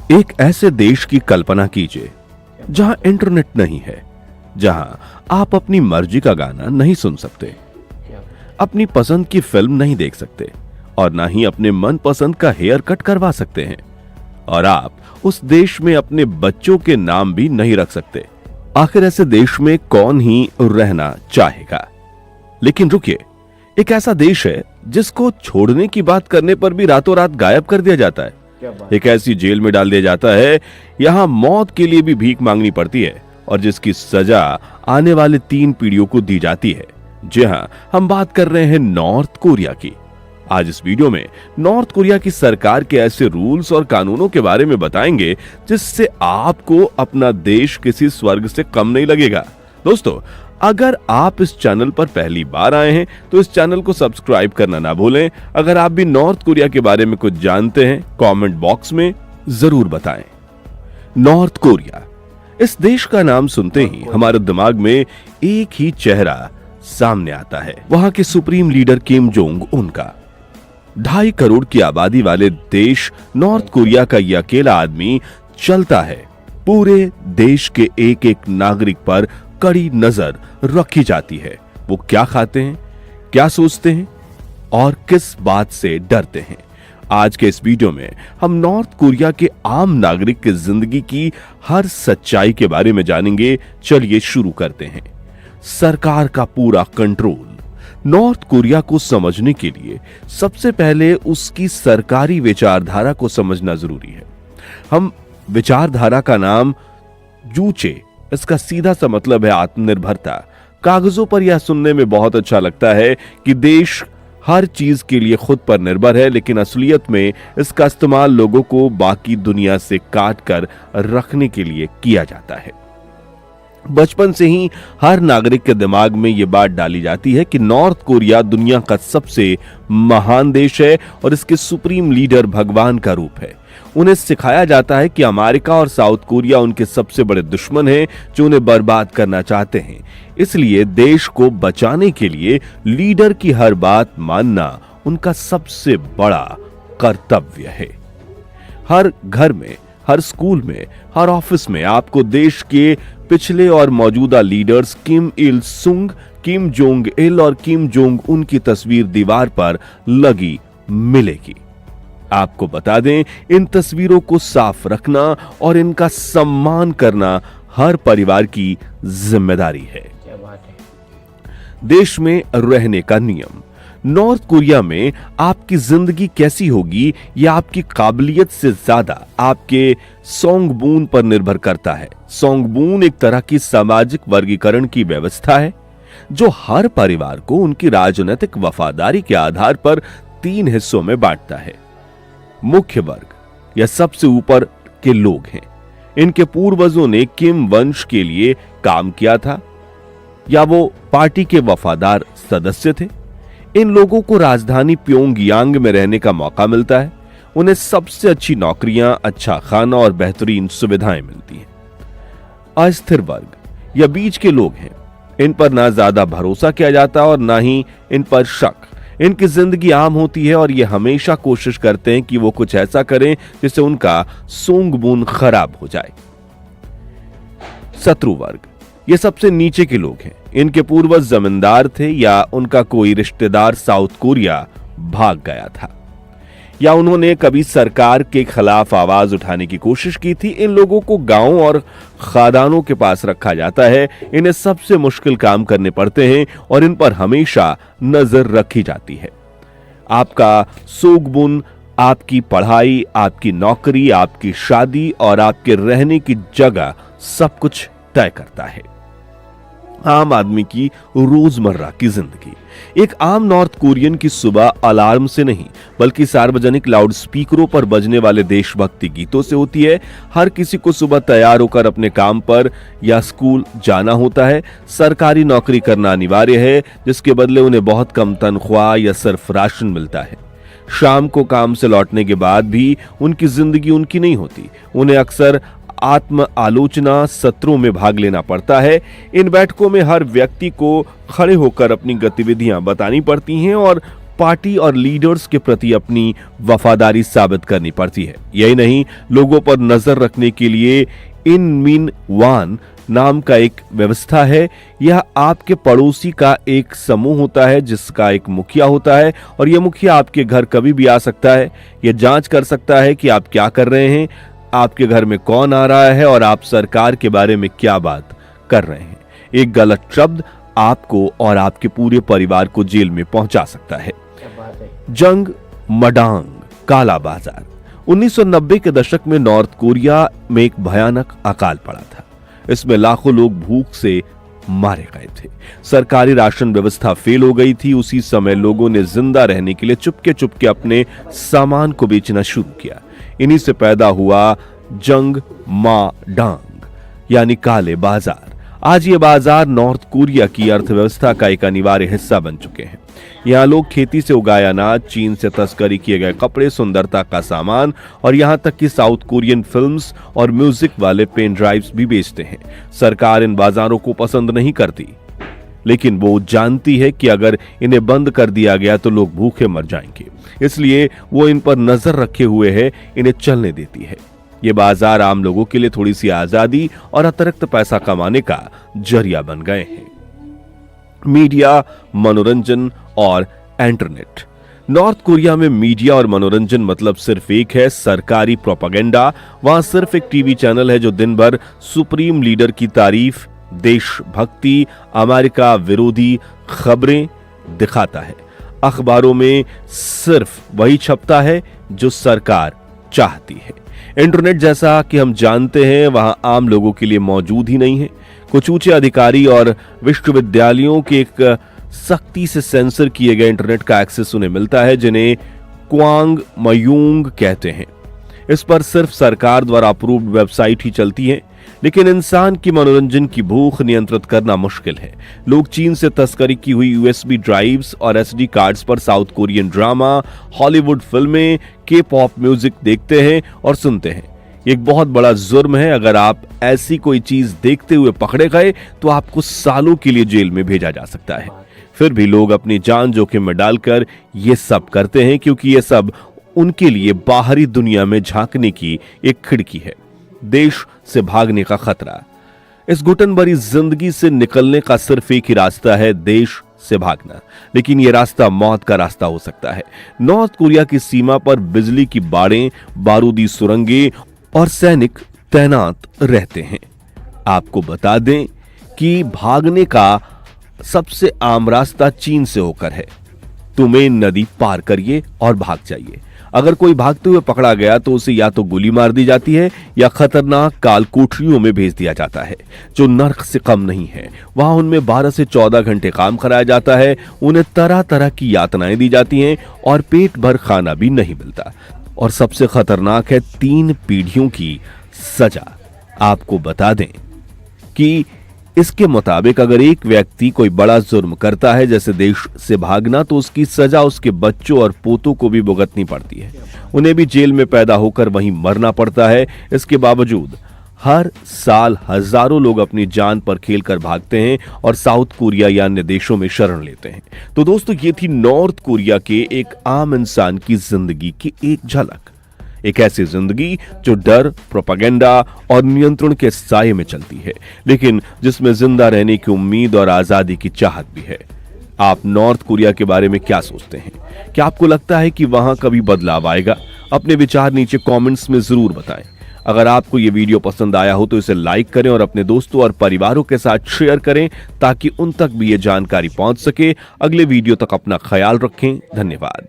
एक ऐसे देश की कल्पना कीजिए जहां इंटरनेट नहीं है, जहां आप अपनी मर्जी का गाना नहीं सुन सकते, अपनी पसंद की फिल्म नहीं देख सकते और ना ही अपने मनपसंद का हेयर कट करवा सकते हैं। और आप उस देश में अपने बच्चों के नाम भी नहीं रख सकते। आखिर ऐसे देश में कौन ही रहना चाहेगा? लेकिन रुकिए, एक ऐसा देश है जिसको छोड़ने की बात करने पर भी रातों रात गायब कर दिया जाता है। एक ऐसी जेल में डाल दिया जाता है, यहां मौत के लिए भी भीख मांगनी पड़ती है और जिसकी सजा आने वाले 3 पीढ़ियों को दी जाती है। जी हां, हम बात कर रहे हैं नॉर्थ कोरिया की। आज इस वीडियो में नॉर्थ कोरिया की सरकार के ऐसे रूल्स और कानूनों के बारे में बताएंगे जिससे आपको अपना देश किसी स्वर्ग से कम नहीं लगेगा। दोस्तों, अगर आप इस चैनल पर पहली बार आए हैं तो इस चैनल को सब्सक्राइब करना ना भूलें। अगर आप भी नॉर्थ कोरिया के बारे में कुछ जानते हैं, कमेंट बॉक्स में जरूर बताएं। नॉर्थ कोरिया, इस देश का नाम सुनते ही हमारे दिमाग में एक ही चेहरा सामने आता है, वहां के supreme leader Kim Jong Un का। 2.5 करोड़ की आबादी वाले देश नॉर्थ कोरिया का यह अकेला आदमी चलता है। पूरे देश के एक एक नागरिक पर कड़ी नजर रखी जाती है। वो क्या खाते हैं, क्या सोचते हैं और किस बात से डरते हैं। आज के इस वीडियो में हम नॉर्थ कोरिया के आम नागरिक की जिंदगी की हर सच्चाई के बारे में जानेंगे। चलिए शुरू करते हैं। सरकार का पूरा कंट्रोल। नॉर्थ कोरिया को समझने के लिए सबसे पहले उसकी सरकारी विचारधारा को समझना जरूरी है। हम विचारधारा का नाम जूचे, इसका सीधा सा मतलब है आत्मनिर्भरता। कागजों पर यह सुनने में बहुत अच्छा लगता है कि देश हर चीज के लिए खुद पर निर्भर है, लेकिन असलियत में इसका इस्तेमाल लोगों को बाकी दुनिया से काट कर रखने के लिए किया जाता है। बचपन से ही हर नागरिक के दिमाग में यह बात डाली जाती है कि नॉर्थ कोरिया दुनिया का सबसे महान देश है और इसके सुप्रीम लीडर भगवान का रूप है। उन्हें सिखाया जाता है कि अमेरिका और साउथ कोरिया उनके सबसे बड़े दुश्मन हैं जो उन्हें बर्बाद करना चाहते हैं। इसलिए देश को बचाने के लिए लीडर की हर बात मानना उनका सबसे बड़ा कर्तव्य है। हर घर में, हर स्कूल में, हर ऑफिस में आपको देश के पिछले और मौजूदा लीडर्स किम इल सुंग, किम जोंग इल और किम जोंग उन की तस्वीर दीवार पर लगी मिलेगी। आपको बता दें, इन तस्वीरों को साफ रखना और इनका सम्मान करना हर परिवार की जिम्मेदारी है। क्या बात है। देश में रहने का नियम। नॉर्थ कोरिया में आपकी जिंदगी कैसी होगी यह आपकी काबिलियत से ज्यादा आपके सोंगबून पर निर्भर करता है। सोंगबून एक तरह की सामाजिक वर्गीकरण की व्यवस्था है जो हर परिवार को उनकी राजनीतिक वफादारी के आधार पर 3 हिस्सों में बांटता है। मुख्य वर्ग या सबसे ऊपर के लोग हैं। इनके पूर्वजों ने किम वंश के लिए काम किया था या वो पार्टी के वफादार सदस्य थे। इन लोगों को राजधानी प्योंगयांग में रहने का मौका मिलता है। उन्हें सबसे अच्छी नौकरियां, अच्छा खाना और बेहतरीन सुविधाएं मिलती हैं। अस्थिर वर्ग या बीच के लोग हैं। इन पर ना ज्यादा भरोसा किया जाता और ना ही इन पर शक। इनकी जिंदगी आम होती है और ये हमेशा कोशिश करते हैं कि वो कुछ ऐसा करें जिससे उनका सोंगबून खराब हो जाए। शत्रु वर्ग, ये सबसे नीचे के लोग हैं। इनके पूर्वज जमींदार थे या उनका कोई रिश्तेदार साउथ कोरिया भाग गया था या उन्होंने कभी सरकार के खिलाफ आवाज उठाने की कोशिश की थी। इन लोगों को गांवों और खादानों के पास रखा जाता है। इन्हें सबसे मुश्किल काम करने पड़ते हैं और इन पर हमेशा नजर रखी जाती है। आपका सोगबुन आपकी पढ़ाई, आपकी नौकरी, आपकी शादी और आपके रहने की जगह सब कुछ तय करता है। आम आदमी की रोजमर्रा की जिंदगी। एक आम नॉर्थ कोरियन की सुबह अलार्म से नहीं बल्कि सार्वजनिक लाउड स्पीकरों पर बजने वाले देशभक्ति गीतों से होती है। हर किसी को सुबह तैयार होकर अपने काम पर या स्कूल जाना होता है। सरकारी नौकरी करना अनिवार्य है जिसके बदले उन्हें बहुत कम तनख्वाह या सिर्फ राशन मिलता है। शाम को काम से लौटने के बाद भी उनकी जिंदगी उनकी नहीं होती। उन्हें अक्सर आत्म आलोचना सत्रों में भाग लेना पड़ता है। इन बैठकों में हर व्यक्ति को खड़े होकर अपनी गतिविधियां बतानी पड़ती हैं और पार्टी और लीडर्स के प्रति अपनी वफादारी साबित करनी पड़ती है। यही नहीं, लोगों पर नजर रखने के लिए इन मीन वान नाम का एक व्यवस्था है। यह आपके पड़ोसी का एक समूह होता है जिसका एक मुखिया होता है, और यह मुखिया आपके घर कभी भी आ सकता है। यह जांच कर सकता है कि आप क्या कर रहे हैं, आपके घर में कौन आ रहा है और आप सरकार के बारे में क्या बात कर रहे हैं। एक गलत शब्द आपको और आपके पूरे परिवार को जेल में पहुंचा सकता है। क्या बात है। जंग मडांग काला बाजार। 1990 के दशक में नॉर्थ कोरिया में एक भयानक अकाल पड़ा था। इसमें लाखों लोग भूख से मारे गए थे। सरकारी राशन व्यवस्था फेल हो गई थी। उसी समय लोगों ने जिंदा रहने के लिए चुपके चुपके अपने सामान को बेचना शुरू किया। इन्हीं से पैदा हुआ जंग माडांग यानी काले बाजार। आज ये बाजार नॉर्थ कोरिया की अर्थव्यवस्था का एक अनिवार्य हिस्सा बन चुके हैं। यहाँ लोग खेती से उगाए अनाज, चीन से तस्करी किए गए कपड़े, सुंदरता का सामान और यहाँ तक कि साउथ कोरियन फिल्म्स और म्यूजिक वाले पेन ड्राइव्स भी बेचते हैं। सरकार इन बाजारों को पसंद नहीं करती, लेकिन वो जानती है कि अगर इन्हें बंद कर दिया गया तो लोग भूखे मर जाएंगे, इसलिए वो इन पर नजर रखे हुए है, इन्हें चलने देती है। ये बाजार आम लोगों के लिए थोड़ी सी आजादी और अतिरिक्त पैसा कमाने का जरिया बन गए हैं। मीडिया, मनोरंजन और इंटरनेट। नॉर्थ कोरिया में मीडिया और मनोरंजन मतलब सिर्फ एक है, सरकारी प्रोपेगेंडा। वहां सिर्फ एक टीवी चैनल है जो दिन भर सुप्रीम लीडर की तारीफ, देशभक्ति, अमेरिका विरोधी खबरें दिखाता है। अखबारों में सिर्फ वही छपता है जो सरकार चाहती है। इंटरनेट, जैसा कि हम जानते हैं, वहां आम लोगों के लिए मौजूद ही नहीं है। कुछ ऊंचे अधिकारी और विश्वविद्यालयों के एक सख्ती से सेंसर किए गए इंटरनेट का एक्सेस उन्हें मिलता है, जिन्हें क्वांग मयूंग कहते हैं। इस पर सिर्फ सरकार द्वारा अप्रूव्ड वेबसाइट ही चलती है, लेकिन इंसान की मनोरंजन की भूख नियंत्रित करना मुश्किल है। लोग चीन से तस्करी की हुई यूएसबी ड्राइव्स और एसडी कार्ड्स पर साउथ कोरियन ड्रामा, हॉलीवुड फिल्में, के पॉप म्यूजिक देखते हैं और सुनते हैं। एक बहुत बड़ा जुर्म है। अगर आप ऐसी कोई चीज देखते हुए पकड़े गए तो आपको सालों के लिए जेल में भेजा जा सकता है। फिर भी लोग अपनी जान जोखिम में डालकर ये सब करते हैं, क्योंकि ये सब उनके लिए बाहरी दुनिया में झांकने की एक खिड़की है। देश से भागने का खतरा। इस घुटन भरी जिंदगी से निकलने का सिर्फ एक ही रास्ता है, देश से भागना। लेकिन यह रास्ता मौत का रास्ता हो सकता है। नॉर्थ कोरिया की सीमा पर बिजली की बाड़ें, बारूदी सुरंगें और सैनिक तैनात रहते हैं। आपको बता दें कि भागने का सबसे आम रास्ता चीन से होकर है। तुमेन नदी पार करिए और भाग जाइए। अगर कोई भागते हुए पकड़ा गया तो उसे या तो गोली मार दी जाती है या खतरनाक काल कोठरियों में भेज दिया जाता है, जो नर्क से कम नहीं है। वहां उनमें 12 से 14 घंटे काम कराया जाता है। उन्हें तरह तरह की यातनाएं दी जाती हैं और पेट भर खाना भी नहीं मिलता। और सबसे खतरनाक है 3 पीढ़ियों की सजा। आपको बता दें कि इसके मुताबिक अगर एक व्यक्ति कोई बड़ा जुर्म करता है, जैसे देश से भागना, तो उसकी सजा उसके बच्चों और पोतों को भी भुगतनी पड़ती है। उन्हें भी जेल में पैदा होकर वहीं मरना पड़ता है। इसके बावजूद हर साल हजारों लोग अपनी जान पर खेलकर भागते हैं और साउथ कोरिया या अन्य देशों में शरण लेते हैं। तो दोस्तों, ये थी नॉर्थ कोरिया के एक आम इंसान की जिंदगी की एक झलक। एक ऐसी जिंदगी जो डर, प्रोपेगेंडा और नियंत्रण के साये में चलती है, लेकिन जिसमें जिंदा रहने की उम्मीद और आजादी की चाहत भी है। आप नॉर्थ कोरिया के बारे में क्या सोचते हैं? क्या आपको लगता है कि वहां कभी बदलाव आएगा? अपने विचार नीचे कमेंट्स में जरूर बताएं। अगर आपको यह वीडियो पसंद आया हो तो इसे लाइक करें और अपने दोस्तों और परिवारों के साथ शेयर करें, ताकि उन तक भी यह जानकारी पहुंच सके। अगले वीडियो तक अपना ख्याल रखें। धन्यवाद।